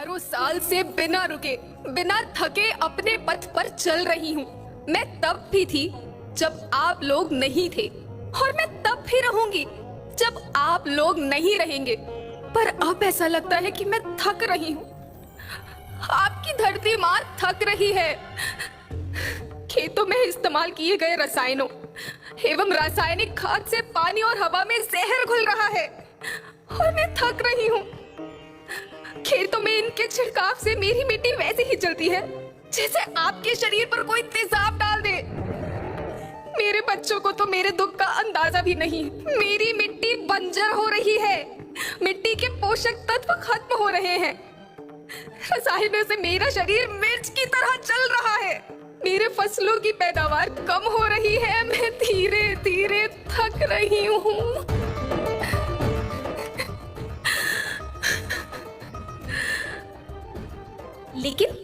हजारों साल से बिना रुके, बिना थके अपने पथ पर चल रही हूँ। मैं तब भी थी जब आप लोग नहीं थे, और मैं तब भी रहूंगी जब आप लोग नहीं रहेंगे। पर अब ऐसा लगता है कि मैं थक रही हूँ। आपकी धरती माँ थक रही है। खेतों में इस्तेमाल किए गए रसायनों एवं रासायनिक खाद से पानी और हवा में जहर घुल रहा है, और मैं थक रही हूँ। खेतों में इनके छिड़काव से मेरी मिट्टी वैसे ही चलती है जैसे आपके शरीर पर कोई तेजाब डाल दे। मेरे बच्चों को तो मेरे दुख का अंदाजा भी नहीं। मेरी मिट्टी बंजर हो रही है, मिट्टी के पोषक तत्व खत्म हो रहे हैं। रसायनों से मेरा शरीर मिर्च की तरह चल रहा है। मेरे फसलों की पैदावार कम हो रही है। मैं धीरे धीरे थक रही हूँ। लेकिन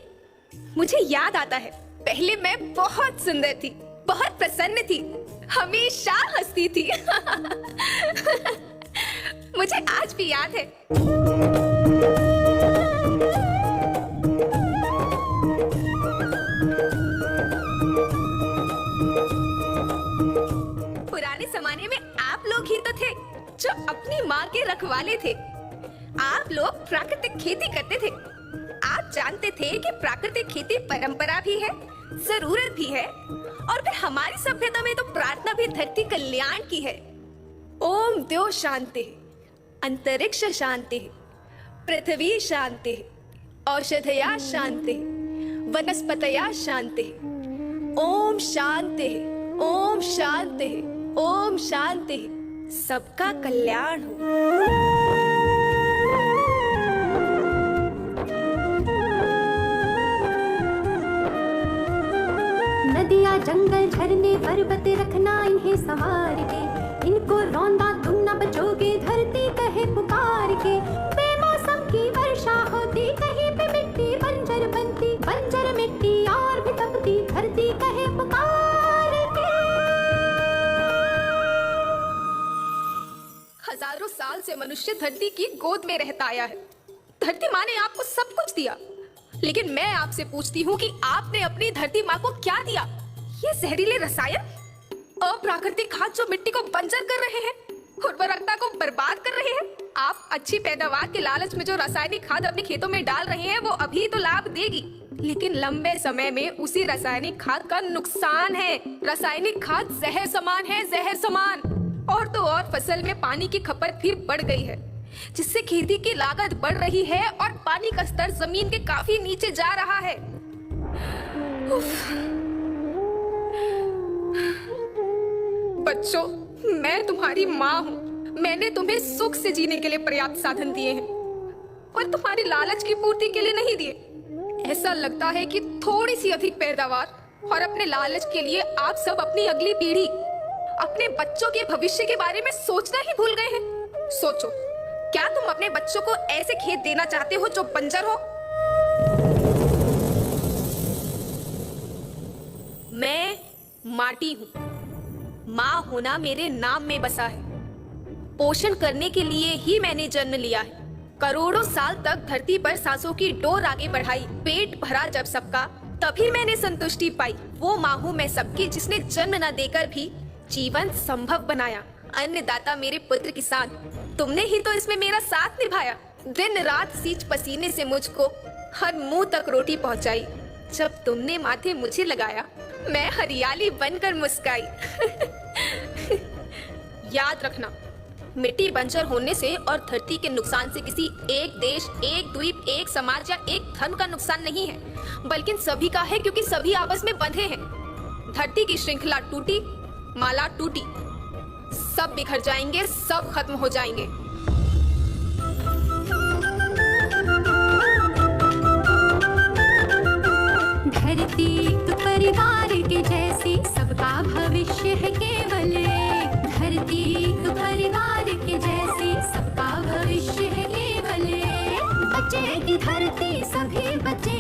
मुझे याद आता है, पहले मैं बहुत सुंदर थी, बहुत प्रसन्न थी, हमेशा हंसती थी। मुझे आज भी याद है। पुराने जमाने में आप लोग ही तो थे जो अपनी माँ के रखवाले थे। आप लोग प्राकृतिक खेती करते थे। आप जानते थे कि प्राकृतिक खेती परंपरा भी है, जरूरत भी है, और फिर हमारी सभ्यता में तो प्रार्थना भी धरती कल्याण की है। ओम द्यो शांति, अंतरिक्ष शांति, पृथ्वी शांति, औषधया शांति, वनस्पतया शांति। ओम शांति, ओम शांति, ओम शांति। सबका कल्याण हो। नदियाँ जंगल झरने पर्वत रखना इन्हें संवार के, इनको रौंदा तुम न बचोगे धरती कहे पुकार के। बेमौसम की वर्षा होती, कहीं पे मिट्टी बंजर बनती, बंजर मिट्टी और भी तपती, धरती कहे पुकार के। हजारों साल से मनुष्य धरती की गोद में रहता आया है। धरती माँ ने आपको सब कुछ दिया, लेकिन मैं आपसे पूछती हूँ कि आपने अपनी धरती माँ को क्या दिया? ये जहरीले रसायन, अप्राकृतिक खाद जो मिट्टी को बंजर कर रहे हैं, उर्वरकता को बर्बाद कर रहे हैं। आप अच्छी पैदावार के लालच में जो रासायनिक खाद अपने खेतों में डाल रहे हैं वो अभी तो लाभ देगी, लेकिन लंबे समय में उसी रासायनिक खाद का नुकसान है। रासायनिक खाद जहर समान है, जहर समान। और तो और फसल में पानी की खपत भी बढ़ गई है, जिससे खेती की लागत बढ़ रही है और पानी का स्तर जमीन के काफी नीचे जा रहा है। बच्चों, मैं तुम्हारी माँ हूँ। मैंने तुम्हें सुख से जीने के लिए पर्याप्त साधन दिए हैं, पर तुम्हारी लालच की पूर्ति के लिए नहीं दिए। ऐसा लगता है कि थोड़ी सी अधिक पैदावार और अपने लालच के लिए आप सब अपनी अगली पीढ़ी, अपने बच्चों के भविष्य के बारे में सोचना ही भूल गए हैं। सोचो, क्या तुम अपने बच्चों को ऐसे खेत देना चाहते हो जो बंजर हो? मैं माटी हूँ। माँ होना मेरे नाम में बसा है। पोषण करने के लिए ही मैंने जन्म लिया है। करोड़ों साल तक धरती पर सांसों की डोर आगे बढ़ाई, पेट भरा जब सबका, तभी मैंने संतुष्टि पाई। वो माँ हूँ मैं सबकी, जिसने जन्म न देकर भी जीवन संभव बनाया। अन्नदाता मेरे पुत्र किसान, तुमने ही तो इसमें मेरा साथ निभाया। दिन रात सींच पसीने से मुझको हर मुंह तक रोटी पहुंचाई। जब तुमने माथे मुझे लगाया, मैं हरियाली बनकर मुस्काई। याद रखना, मिट्टी बंजर होने से और धरती के नुकसान से किसी एक देश, एक द्वीप, एक समाज या एक धर्म का नुकसान नहीं है, बल्कि सभी का है, क्योंकि सभी आपस में बंधे हैं। धरती की श्रृंखला टूटी, माला टूटी, सब बिखर जाएंगे, सब खत्म हो जाएंगे। धरती तो परिवार के जैसी, सबका भविष्य है केवल। धरती तो परिवार के जैसी, सबका भविष्य है केवल। बचेगी धरती, सभी बचे